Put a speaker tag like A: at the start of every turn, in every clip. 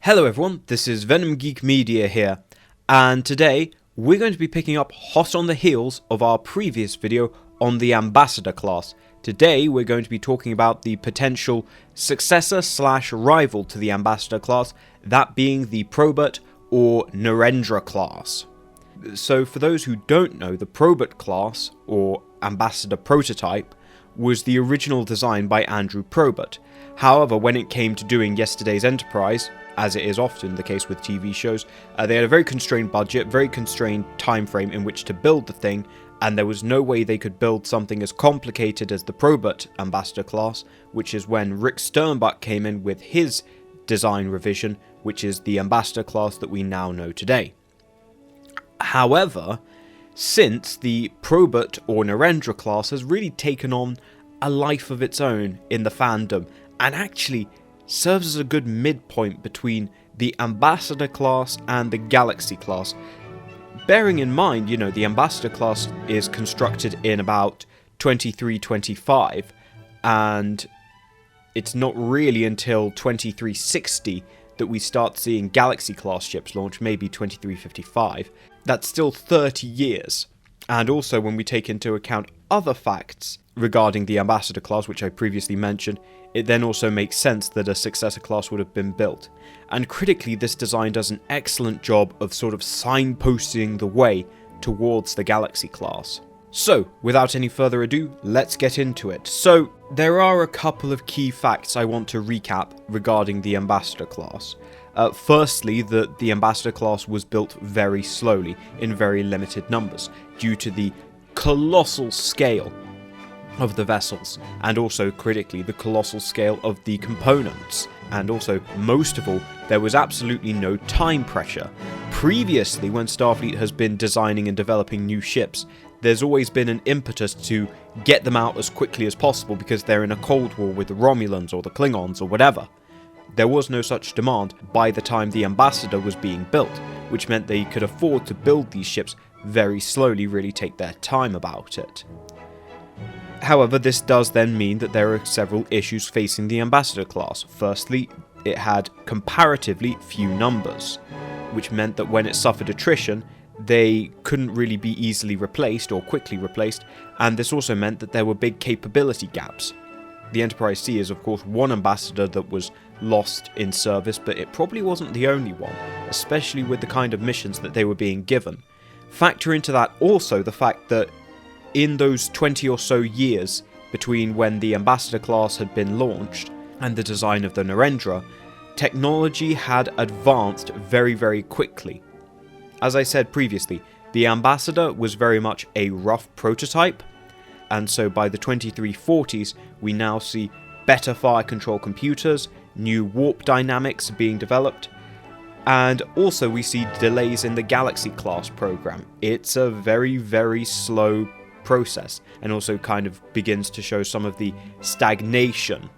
A: Hello everyone, this is Venom Geek Media here, and today we're going to be picking up hot on the heels of our previous video on the Ambassador class. Today we're going to be talking about the potential successor slash rival to the Ambassador class, that being the Probert or Narendra Class. So for those who don't know, the Probert class, or Ambassador prototype, was the original design by Andrew Probert. However, when it came to doing yesterday's Enterprise, as it is often the case with TV shows, they had a very constrained budget, very constrained time frame in which to build the thing, and there was no way they could build something as complicated as the Probert Ambassador class, which is when Rick Sternbach came in with his design revision, which is the Ambassador class that we now know today. However, since the Probert or Narendra class has really taken on a life of its own in the fandom, and actually serves as a good midpoint between the Ambassador class and the Galaxy class. Bearing in mind, the Ambassador class is constructed in about 2325, and it's not really until 2360 that we start seeing Galaxy class ships launch, maybe 2355. That's still 30 years. And also when we take into account other facts regarding the Ambassador class, which I previously mentioned, it then also makes sense that a successor class would have been built. And critically, this design does an excellent job of sort of signposting the way towards the Galaxy class. So, without any further ado, let's get into it. So, there are a couple of key facts I want to recap regarding the Ambassador class. Firstly, that the Ambassador class was built very slowly, in very limited numbers, due to the colossal scale of the vessels, and also critically the colossal scale of the components. And also, most of all, there was absolutely no time pressure. Previously, when Starfleet has been designing and developing new ships, there's always been an impetus to get them out as quickly as possible because they're in a Cold War with the Romulans or the Klingons or whatever. There was no such demand by the time the Ambassador was being built, which meant they could afford to build these ships very slowly, really take their time about it. However, this does then mean that there are several issues facing the Ambassador class. Firstly, it had comparatively few numbers, which meant that when it suffered attrition, they couldn't really be easily replaced or quickly replaced, and this also meant that there were big capability gaps. The Enterprise C is of course one Ambassador that was lost in service, but it probably wasn't the only one, especially with the kind of missions that they were being given. Factor into that also the fact that in those 20 or so years between when the Ambassador class had been launched and the design of the Narendra, technology had advanced very, very quickly. As I said previously, the Ambassador was very much a rough prototype, and so by the 2340s we now see better fire control computers, new warp dynamics being developed, and also we see delays in the Galaxy class program. It's a very, very slow process, and also kind of begins to show some of the stagnation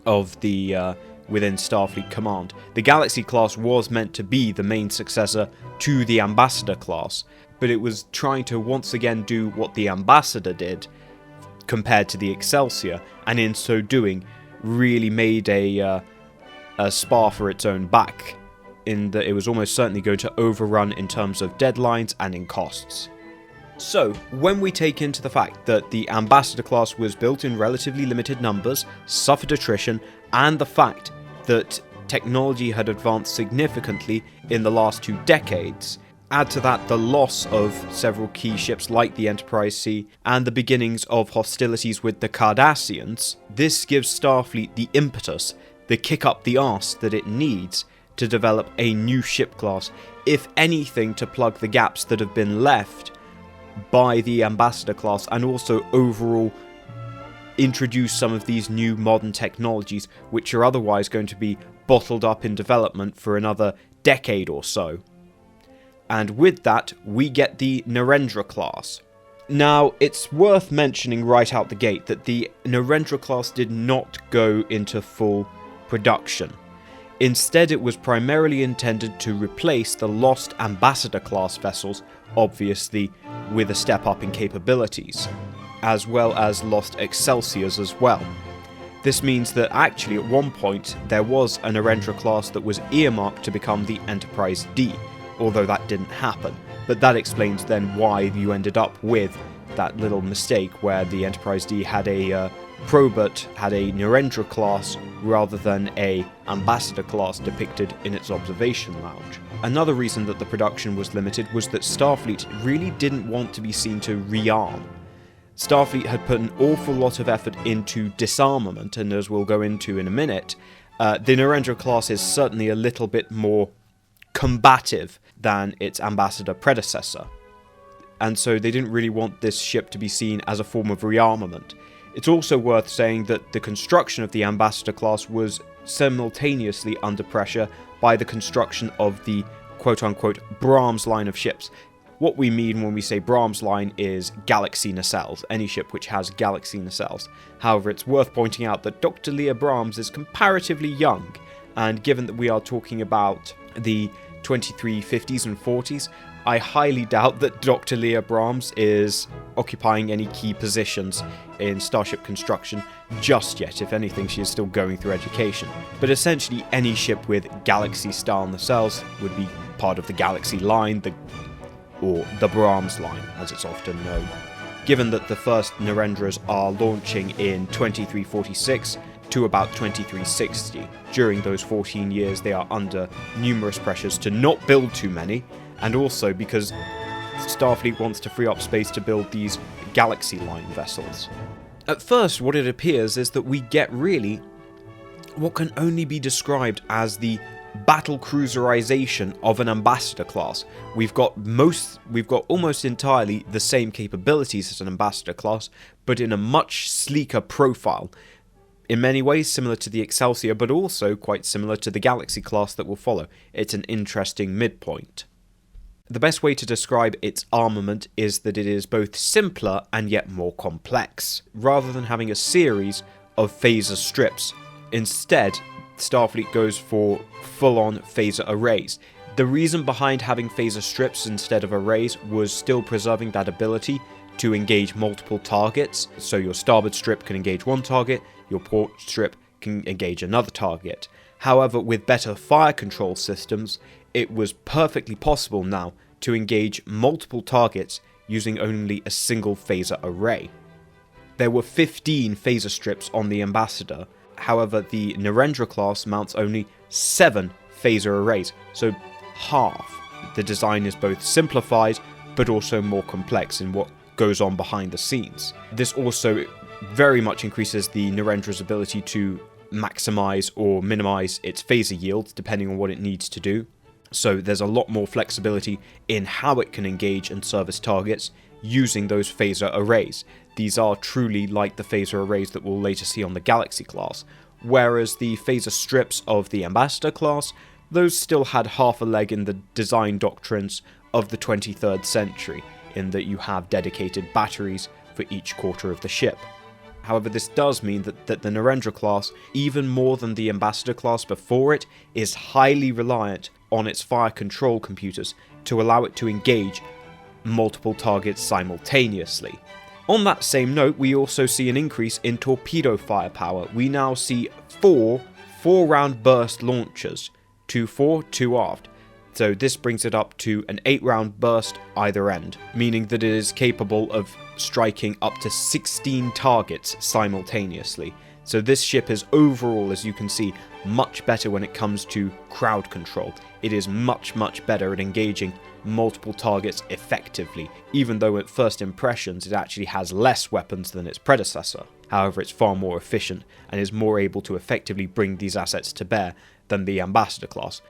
A: of the within Starfleet Command. The Galaxy class was meant to be the main successor to the Ambassador class, but it was trying to once again do what the Ambassador did compared to the Excelsior, and in so doing really made a spar for its own back, in that it was almost certainly going to overrun in terms of deadlines and in costs. So, when we take into the fact that the Ambassador class was built in relatively limited numbers, suffered attrition, and the fact that technology had advanced significantly in the last 2 decades, add to that the loss of several key ships like the Enterprise C and the beginnings of hostilities with the Cardassians, this gives Starfleet the impetus, the kick up the arse that it needs to develop a new ship class, if anything to plug the gaps that have been left by the Ambassador class, and also overall introduce some of these new modern technologies which are otherwise going to be bottled up in development for another decade or so. And with that, we get the Narendra class. Now, it's worth mentioning right out the gate that the Narendra class did not go into full production. Instead, it was primarily intended to replace the lost Ambassador class vessels, obviously with a step up in capabilities, as well as lost Excelsiors as well. This means that actually at one point there was a Narendra class that was earmarked to become the Enterprise D, although that didn't happen. But that explains then why you ended up with that little mistake where the Enterprise D had a Probert had a Narendra class rather than a Ambassador class depicted in its observation lounge. Another reason that the production was limited was that Starfleet really didn't want to be seen to rearm. Starfleet had put an awful lot of effort into disarmament, and as we'll go into in a minute, the Narendra class is certainly a little bit more combative than its Ambassador predecessor. And so they didn't really want this ship to be seen as a form of rearmament. It's also worth saying that the construction of the Ambassador class was simultaneously under pressure by the construction of the quote-unquote Brahms line of ships. What we mean when we say Brahms line is galaxy nacelles, any ship which has galaxy nacelles. However, it's worth pointing out that Dr. Leah Brahms is comparatively young, and given that we are talking about the 2350s and 40s, I highly doubt that Dr. Leah Brahms is occupying any key positions in starship construction just yet. If anything, she is still going through education. But essentially, any ship with Galaxy-style nacelles would be part of the Galaxy line, or the Brahms line, as it's often known. Given that the first Narendras are launching in 2346 to about 2360, during those 14 years they are under numerous pressures to not build too many, and also because Starfleet wants to free up space to build these Galaxy Line vessels. At first, what it appears is that we get really what can only be described as the battle cruiserization of an Ambassador class. We've got almost entirely the same capabilities as an Ambassador class, but in a much sleeker profile. In many ways similar to the Excelsior, but also quite similar to the Galaxy class that will follow. It's an interesting midpoint. The best way to describe its armament is that it is both simpler and yet more complex. Rather than having a series of phaser strips, instead, Starfleet goes for full-on phaser arrays. The reason behind having phaser strips instead of arrays was still preserving that ability to engage multiple targets. So your starboard strip can engage one target, your port strip can engage another target. However, with better fire control systems, it was perfectly possible now to engage multiple targets using only a single phaser array. There were 15 phaser strips on the Ambassador, however the Narendra class mounts only 7 phaser arrays, so half. The design is both simplified but also more complex in what goes on behind the scenes. This also very much increases the Narendra's ability to maximize or minimize its phaser yield depending on what it needs to do. So there's a lot more flexibility in how it can engage and service targets using those phaser arrays. These are truly like the phaser arrays that we'll later see on the Galaxy class, whereas the phaser strips of the Ambassador class, those still had half a leg in the design doctrines of the 23rd century, in that you have dedicated batteries for each quarter of the ship. However, this does mean that the Narendra class, even more than the Ambassador class before it, is highly reliant on its fire control computers to allow it to engage multiple targets simultaneously. On that same note, we also see an increase in torpedo firepower. We now see 4 4-round burst launchers, 2 fore, 2 aft. So this brings it up to an 8-round burst either end, meaning that it is capable of striking up to 16 targets simultaneously. So this ship is overall, as you can see, much better when it comes to crowd control. It is much better at engaging multiple targets effectively, even though at first impressions it actually has less weapons than its predecessor. However, it's far more efficient and is more able to effectively bring these assets to bear than the Ambassador class.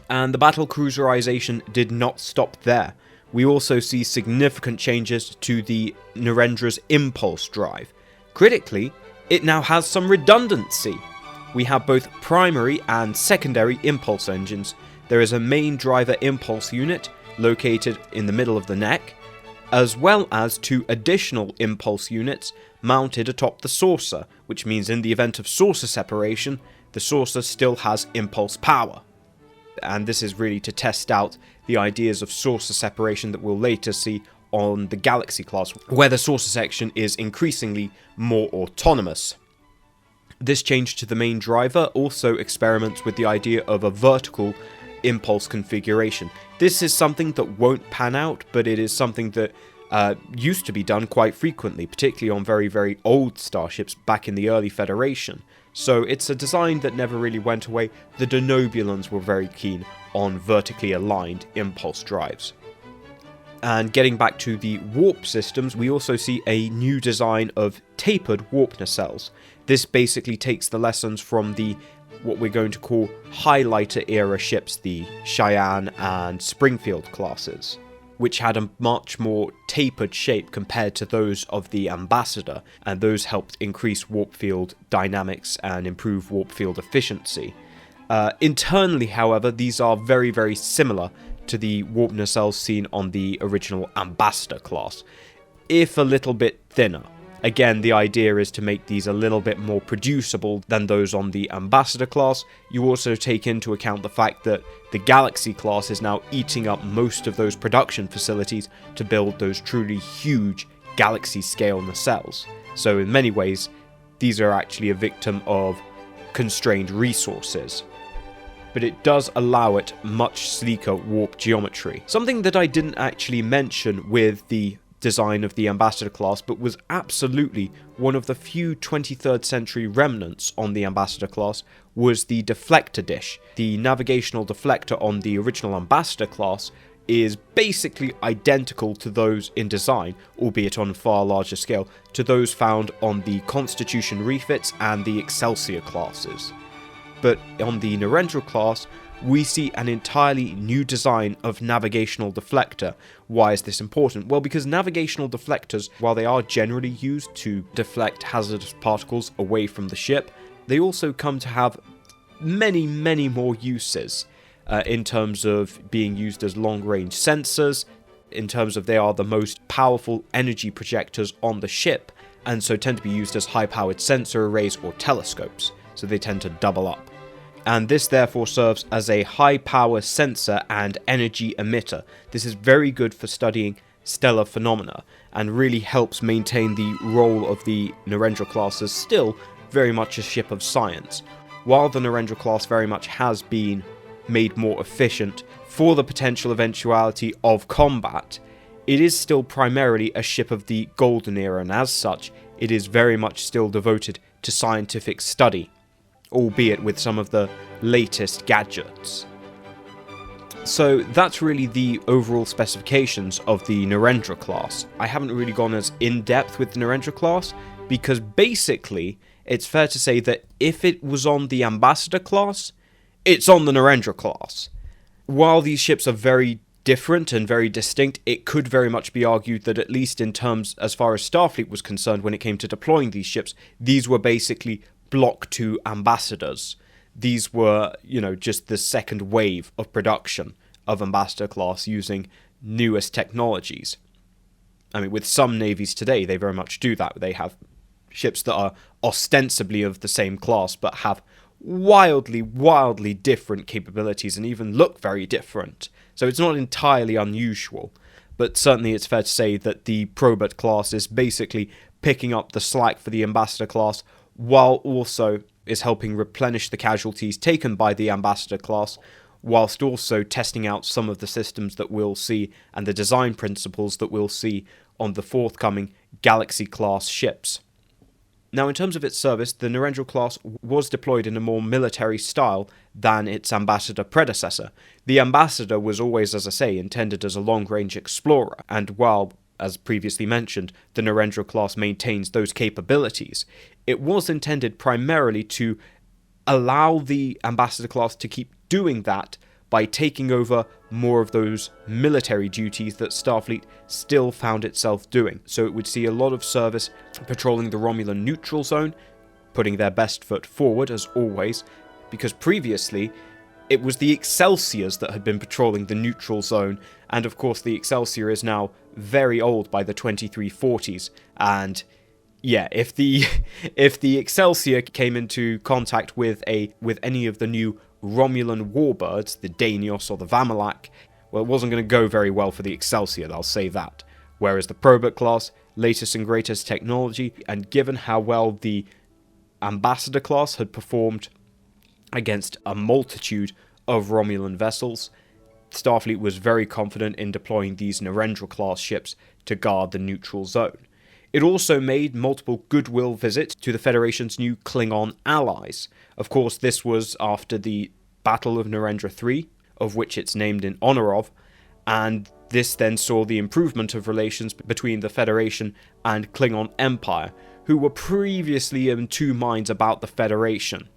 A: And the battle cruiserization did not stop there. We also see significant changes to the Narendra's impulse drive. Critically, it now has some redundancy. We have both primary and secondary impulse engines. There is a main driver impulse unit located in the middle of the neck, as well as 2 additional impulse units mounted atop the saucer, which means in the event of saucer separation, the saucer still has impulse power. And this is really to test out the ideas of saucer separation that we'll later see on the Galaxy class, where the saucer section is increasingly more autonomous. This change to the main driver also experiments with the idea of a vertical impulse configuration. This is something that won't pan out, but it is something that used to be done quite frequently, particularly on very, very old starships back in the early Federation. So it's a design that never really went away. The Denobulans were very keen on vertically aligned impulse drives. And getting back to the warp systems, we also see a new design of tapered warp nacelles. This basically takes the lessons from the what we're going to call highlighter era ships, the Cheyenne and Springfield classes, which had a much more tapered shape compared to those of the Ambassador, and those helped increase warp field dynamics and improve warp field efficiency. Internally, however, these are very, very similar to the warp nacelles seen on the original Ambassador class, if a little bit thinner. Again, the idea is to make these a little bit more producible than those on the Ambassador class. You also take into account the fact that the Galaxy class is now eating up most of those production facilities to build those truly huge Galaxy-scale nacelles. So in many ways, these are actually a victim of constrained resources. But it does allow it much sleeker warp geometry. Something that I didn't actually mention with the design of the Ambassador class, but was absolutely one of the few 23rd century remnants on the Ambassador class, was the deflector dish. The navigational deflector on the original Ambassador class is basically identical to those in design, albeit on a far larger scale, to those found on the Constitution refits and the Excelsior classes. But on the Narendra class, we see an entirely new design of navigational deflector. Why is this important? Well, because navigational deflectors, while they are generally used to deflect hazardous particles away from the ship, they also come to have many, many more uses in terms of being used as long-range sensors, in terms of they are the most powerful energy projectors on the ship, and so tend to be used as high-powered sensor arrays or telescopes, so they tend to double up. And this therefore serves as a high-power sensor and energy emitter. This is very good for studying stellar phenomena, and really helps maintain the role of the Narendra class as still very much a ship of science. While the Narendra class very much has been made more efficient for the potential eventuality of combat, it is still primarily a ship of the Golden Era, and as such, it is very much still devoted to scientific study, albeit with some of the latest gadgets. So that's really the overall specifications of the Narendra class. I haven't really gone as in-depth with the Narendra class, because basically, it's fair to say that if it was on the Ambassador class, it's on the Narendra class. While these ships are very different and very distinct, it could very much be argued that at least in terms as far as Starfleet was concerned when it came to deploying these ships, these were basically Block 2 Ambassadors. These were, just the second wave of production of Ambassador class using newest technologies. I mean, with some navies today, they very much do that. They have ships that are ostensibly of the same class, but have wildly, wildly different capabilities and even look very different. So it's not entirely unusual, but certainly it's fair to say that the Probert class is basically picking up the slack for the Ambassador class, while also is helping replenish the casualties taken by the Ambassador class, whilst also testing out some of the systems that we'll see and the design principles that we'll see on the forthcoming Galaxy-class ships. Now, in terms of its service, the Narendra class was deployed in a more military style than its Ambassador predecessor. The Ambassador was always, as I say, intended as a long-range explorer, and while, as previously mentioned, the Narendra class maintains those capabilities, it was intended primarily to allow the Ambassador class to keep doing that by taking over more of those military duties that Starfleet still found itself doing. So it would see a lot of service patrolling the Romulan neutral zone, putting their best foot forward as always, because previously it was the Excelsiors that had been patrolling the neutral zone, and of course the Excelsior is now very old by the 2340s, and yeah, if the Excelsior came into contact with any of the new Romulan warbirds, the Danios or the Vamalak, well, it wasn't going to go very well for the Excelsior, I'll say that. Whereas the Probert class, latest and greatest technology, and given how well the Ambassador class had performed against a multitude of Romulan vessels, Starfleet was very confident in deploying these Narendra class ships to guard the neutral zone. It also made multiple goodwill visits to the Federation's new Klingon allies. Of course, this was after the Battle of Narendra III, of which it's named in honor of, and this then saw the improvement of relations between the Federation and Klingon Empire, who were previously in two minds about the Federation.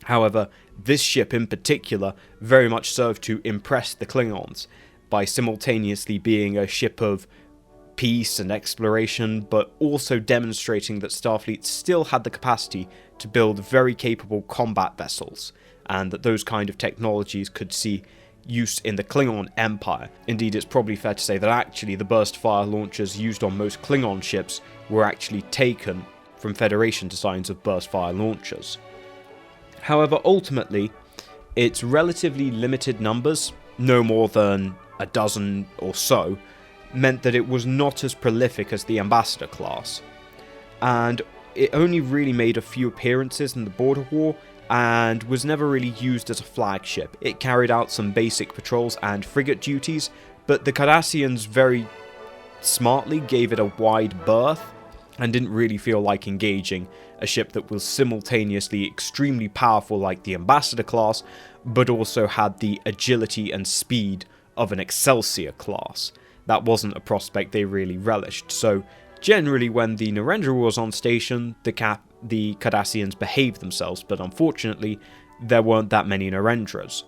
A: However, this ship in particular very much served to impress the Klingons by simultaneously being a ship of peace and exploration, but also demonstrating that Starfleet still had the capacity to build very capable combat vessels, and that those kind of technologies could see use in the Klingon Empire. Indeed, it's probably fair to say that actually the burst fire launchers used on most Klingon ships were actually taken from Federation designs of burst fire launchers. However, ultimately, its relatively limited numbers, no more than a dozen or so, meant that it was not as prolific as the Ambassador class, and it only really made a few appearances in the Border War and was never really used as a flagship. It carried out some basic patrols and frigate duties, but the Cardassians very smartly gave it a wide berth and didn't really feel like engaging a ship that was simultaneously extremely powerful like the Ambassador class, but also had the agility and speed of an Excelsior class. That wasn't a prospect they really relished, so generally when the Narendra was on station, the Cardassians behaved themselves, but unfortunately there weren't that many Narendras.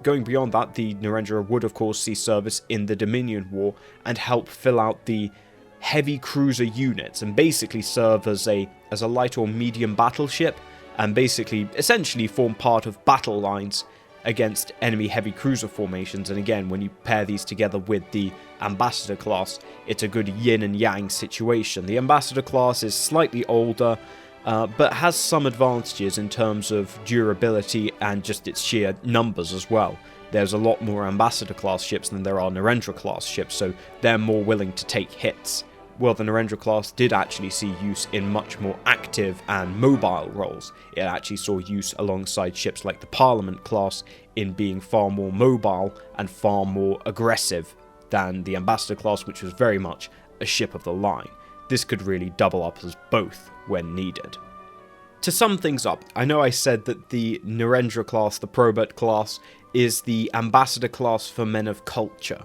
A: Going beyond that, the Narendra would of course see service in the Dominion War and help fill out the heavy cruiser units and basically serve as a light or medium battleship, and basically essentially form part of battle lines against enemy heavy cruiser formations. And again, when you pair these together with the Ambassador class, it's a good yin and yang situation. The Ambassador class is slightly older, but has some advantages in terms of durability and just its sheer numbers as well. There's a lot more Ambassador class ships than there are Narendra class ships, so they're more willing to take hits. Well, the Narendra class did actually see use in much more active and mobile roles. It actually saw use alongside ships like the Parliament class in being far more mobile and far more aggressive than the Ambassador class, which was very much a ship of the line. This could really double up as both when needed. To sum things up, I know I said that the Narendra class, the Probert class, is the Ambassador class for men of culture.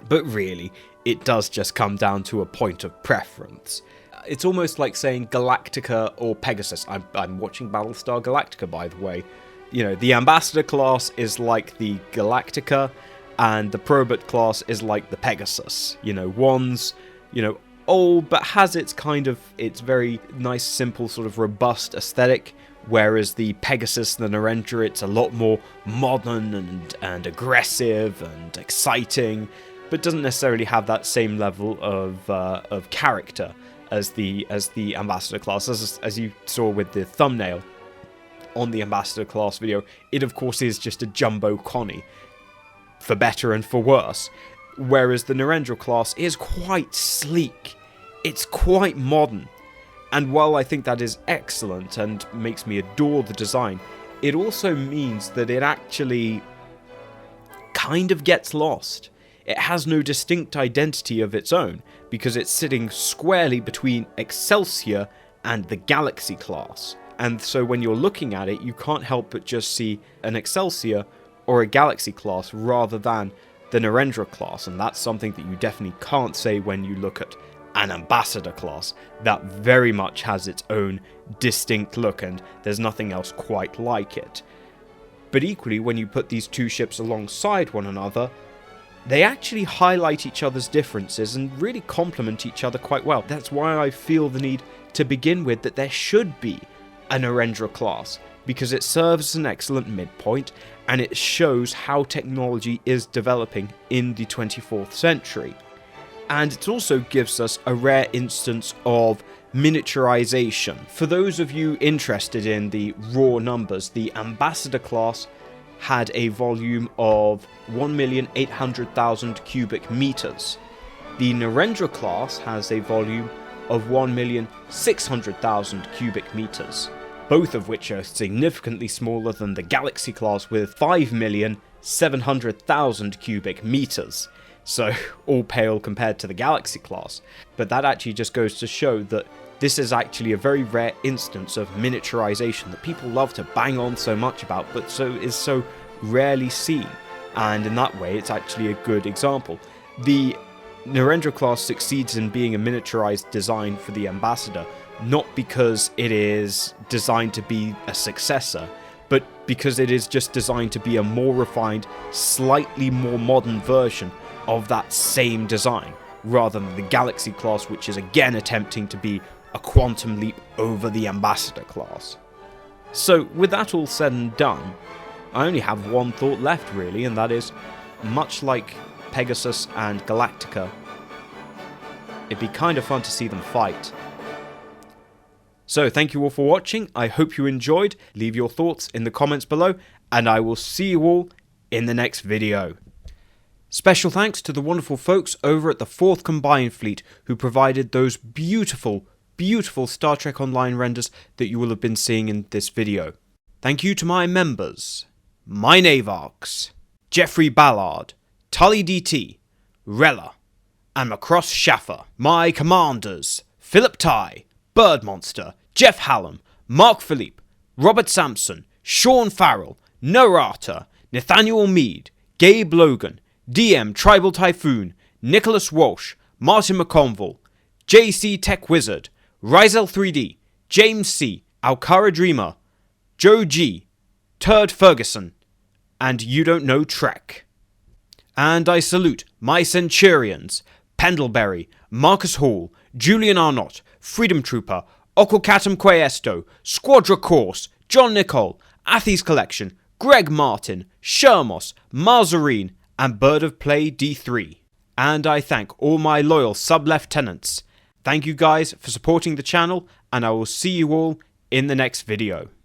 A: But really, it does just come down to a point of preference. It's almost like saying Galactica or Pegasus. I'm watching Battlestar Galactica, by the way. You know, the Ambassador class is like the Galactica, and the Probert class is like the Pegasus. You know, one's, old, but has its very nice, simple, sort of robust aesthetic, whereas the Pegasus, the Narendra, it's a lot more modern and aggressive and exciting, but doesn't necessarily have that same level of character as the Ambassador class. As you saw with the thumbnail on the Ambassador class video, it of course is just a jumbo Connie, for better and for worse. Whereas the Narendra class is quite sleek, it's quite modern, and while I think that is excellent and makes me adore the design, it also means that it actually kind of gets lost. It has no distinct identity of its own, because it's sitting squarely between Excelsior and the Galaxy class. And so when you're looking at it, you can't help but just see an Excelsior or a Galaxy class rather than the Narendra class. And that's something that you definitely can't say when you look at an Ambassador class. That very much has its own distinct look, and there's nothing else quite like it. But equally, when you put these two ships alongside one another, they actually highlight each other's differences and really complement each other quite well. That's why I feel the need to begin with that there should be a Narendra class, because it serves as an excellent midpoint and it shows how technology is developing in the 24th century. And it also gives us a rare instance of miniaturization. For those of you interested in the raw numbers, the Ambassador class had a volume of 1,800,000 cubic meters. The Narendra class has a volume of 1,600,000 cubic meters, both of which are significantly smaller than the Galaxy class with 5,700,000 cubic meters. So all pale compared to the Galaxy class. But that actually just goes to show that this is actually a very rare instance of miniaturization that people love to bang on so much about, but is so rarely seen. And in that way, it's actually a good example. The Narendra Class succeeds in being a miniaturized design for the Ambassador, not because it is designed to be a successor, but because it is just designed to be a more refined, slightly more modern version of that same design, rather than the Galaxy class, which is again attempting to be a quantum leap over the Ambassador class. So with that all said and done, I only have one thought left really, and that is, much like Pegasus and Galactica, it'd be kind of fun to see them fight. So thank you all for watching, I hope you enjoyed, leave your thoughts in the comments below, and I will see you all in the next video. Special thanks to the wonderful folks over at the 4th Combined Fleet who provided those beautiful Star Trek Online renders that you will have been seeing in this video. Thank you to my members, my Navarks, Jeffrey Ballard, Tully DT, Rella, and Macross Schaffer. My commanders, Philip Tye, Bird Monster, Jeff Hallam, Mark Philippe, Robert Sampson, Sean Farrell, Narata, Nathaniel Mead, Gabe Logan, DM Tribal Typhoon, Nicholas Walsh, Martin McConville, JC Tech Wizard, Rizel 3D, James C, Alcara Dreamer, Joe G, Turd Ferguson, and You Don't Know Trek. And I salute my Centurions, Pendleberry, Marcus Hall, Julian Arnott, Freedom Trooper, Oculcatum Questo, Squadra Course, John Nicole, Athys Collection, Greg Martin, Shermos, Marzarine, and Bird of Play D3. And I thank all my loyal sub-lieutenants. Thank you guys for supporting the channel, and I will see you all in the next video.